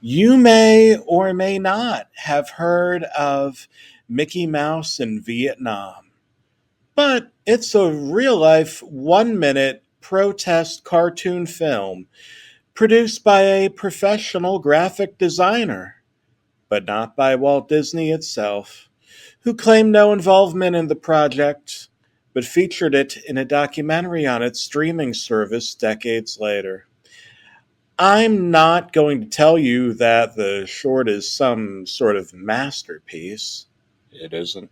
You may or may not have heard of Mickey Mouse in Vietnam, but it's a real life 1 minute protest cartoon film produced by a professional graphic designer, but not by Walt Disney itself, who claimed no involvement in the project, but featured it in a documentary on its streaming service decades later. I'm not going to tell you that the short is some sort of masterpiece. It isn't.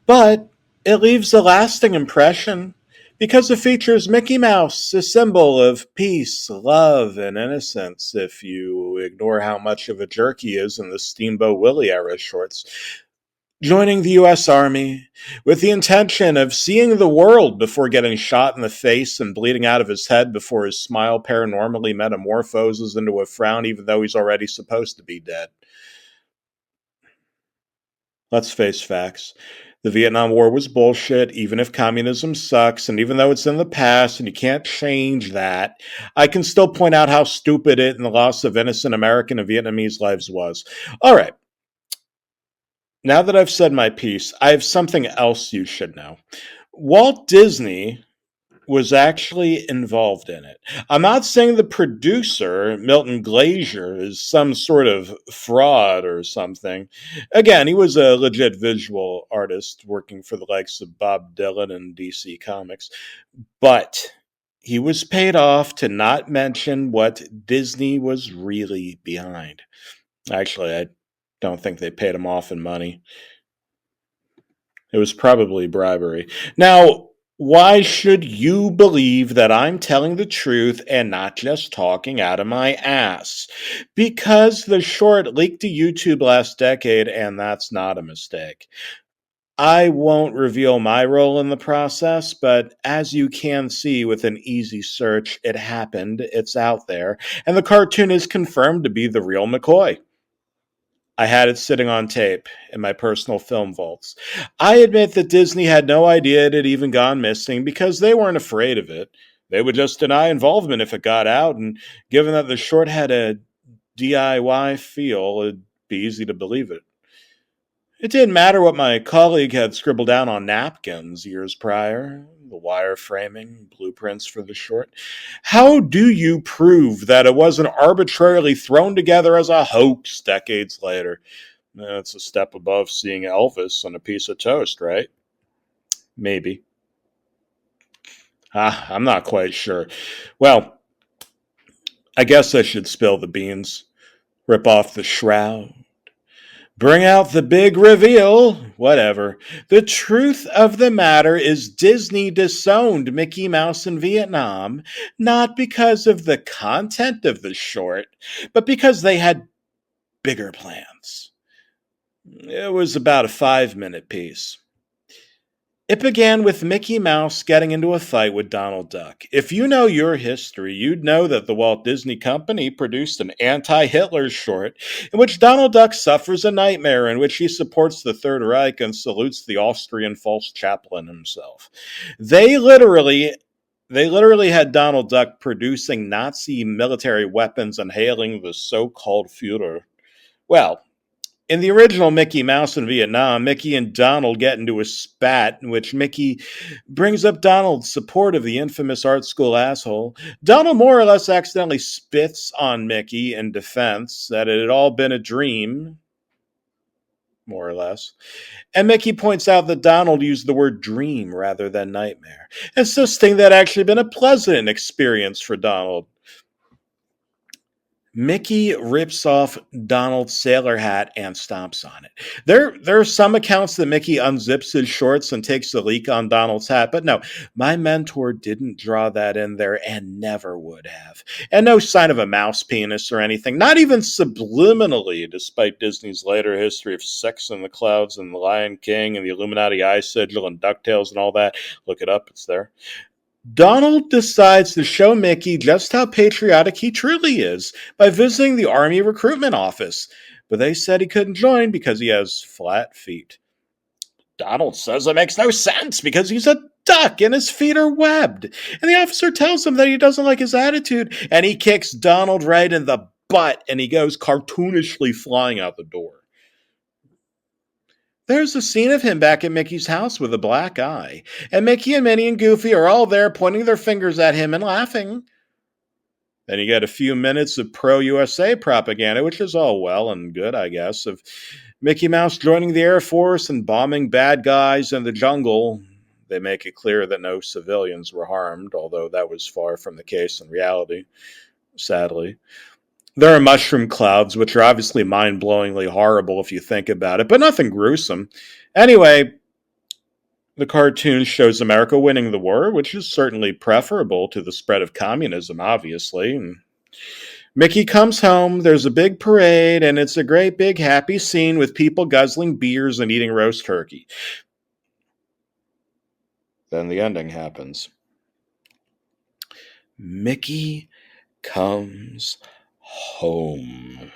But it leaves a lasting impression because it features Mickey Mouse, a symbol of peace, love, and innocence, if you ignore how much of a jerk he is in the Steamboat Willie era shorts, joining the US Army with the intention of seeing the world before getting shot in the face and bleeding out of his head before his smile paranormally metamorphoses into a frown, even though he's already supposed to be dead. Let's face facts. The Vietnam War was bullshit, even if communism sucks, and even though it's in the past and you can't change that, I can still point out how stupid it and the loss of innocent American and Vietnamese lives was. All right, now that I've said my piece, I have something else you should know. Walt Disney was actually involved in it. I'm not saying the producer, Milton Glazier, is some sort of fraud or something. Again, he was a legit visual artist working for the likes of Bob Dylan and DC Comics, but he was paid off to not mention what Disney was really behind. Actually, I don't think they paid him off in money. It was probably bribery. Now, why should you believe that I'm telling the truth and not just talking out of my ass? Because the short leaked to YouTube last decade, and that's not a mistake. I won't reveal my role in the process, but as you can see with an easy search, it happened, it's out there, and the cartoon is confirmed to be the real McCoy. I had it sitting on tape in my personal film vaults. I admit that Disney had no idea it had even gone missing because they weren't afraid of it. They would just deny involvement if it got out, and given that the short had a DIY feel, it'd be easy to believe it. It didn't matter what my colleague had scribbled down on napkins years prior, the wireframing, blueprints for the short. How do you prove that it wasn't arbitrarily thrown together as a hoax decades later? That's a step above seeing Elvis on a piece of toast, right? Maybe. I'm not quite sure. Well, I guess I should spill the beans, rip off the shroud, bring out the big reveal, whatever. The truth of the matter is Disney disowned Mickey Mouse in Vietnam, not because of the content of the short, but because they had bigger plans. It was about a 5 minute piece. It began with Mickey Mouse getting into a fight with Donald Duck. If you know your history, you'd know that the Walt Disney Company produced an anti Hitler short in which Donald Duck suffers a nightmare in which he supports the Third Reich and salutes the Austrian false chaplain himself. They literally they literally had Donald Duck producing Nazi military weapons and hailing the so-called Führer. Well, in the original Mickey Mouse in Vietnam, Mickey and Donald get into a spat in which Mickey brings up Donald's support of the infamous art school asshole. Donald more or less accidentally spits on Mickey in defense that it had all been a dream, more or less. And Mickey points out that Donald used the word dream rather than nightmare, insisting that actually been a pleasant experience for Donald. Mickey rips off Donald's sailor hat and stomps on it. There are some accounts that Mickey unzips his shorts and takes a leak on Donald's hat, but no, my mentor didn't draw that in there and never would have. And no sign of a mouse penis or anything, not even subliminally, despite Disney's later history of Sex in the Clouds and The Lion King and the Illuminati Eye Sigil and DuckTales and all that. Look it up, it's there. Donald decides to show Mickey just how patriotic he truly is by visiting the Army recruitment office, but they said he couldn't join because he has flat feet. Donald says it makes no sense because he's a duck and his feet are webbed. And the officer tells him that he doesn't like his attitude, and he kicks Donald right in the butt, and he goes cartoonishly flying out the door. There's a scene of him back at Mickey's house with a black eye, and Mickey and Minnie and Goofy are all there pointing their fingers at him and laughing. Then you get a few minutes of pro USA propaganda, which is all well and good, I guess, of Mickey Mouse joining the Air Force and bombing bad guys in the jungle. They make it clear that no civilians were harmed, although that was far from the case in reality, sadly. There are mushroom clouds, which are obviously mind-blowingly horrible if you think about it, but nothing gruesome. Anyway, the cartoon shows America winning the war, which is certainly preferable to the spread of communism, obviously. And Mickey comes home, there's a big parade, and it's a great big happy scene with people guzzling beers and eating roast turkey. Then the ending happens. Mickey comes home.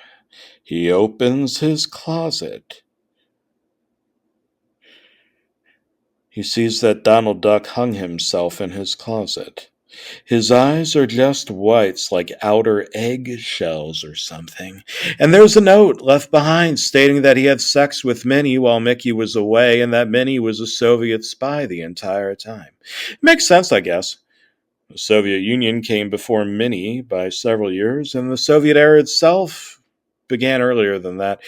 He opens his closet. He sees that Donald Duck hung himself in his closet. His eyes are just whites like outer egg shells or something. And there's a note left behind stating that he had sex with Minnie while Mickey was away and that Minnie was a Soviet spy the entire time. Makes sense, I guess. The Soviet Union came before Minnie by several years, and the Soviet era itself began earlier than that.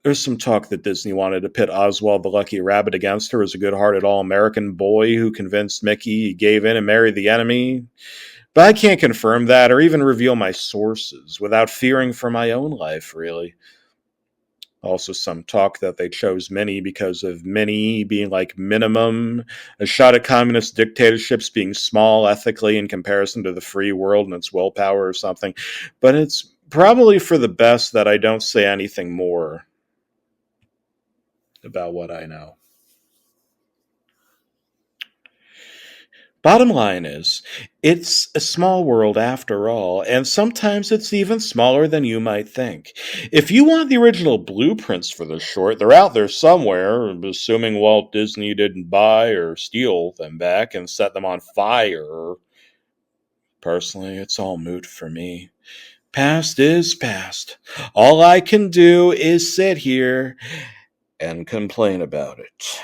There's some talk that Disney wanted to pit Oswald the Lucky Rabbit against her as a good-hearted all-American boy who convinced Mickey he gave in and married the enemy. But I can't confirm that or even reveal my sources without fearing for my own life, really. Also, some talk that they chose Minnie because of Minnie being like minimum, a shot at communist dictatorships being small ethically in comparison to the free world and its willpower or something. But it's probably for the best that I don't say anything more about what I know. Bottom line is, it's a small world after all, and sometimes it's even smaller than you might think. If you want the original blueprints for this short, they're out there somewhere, assuming Walt Disney didn't buy or steal them back and set them on fire. Personally, it's all moot for me. Past is past. All I can do is sit here and complain about it.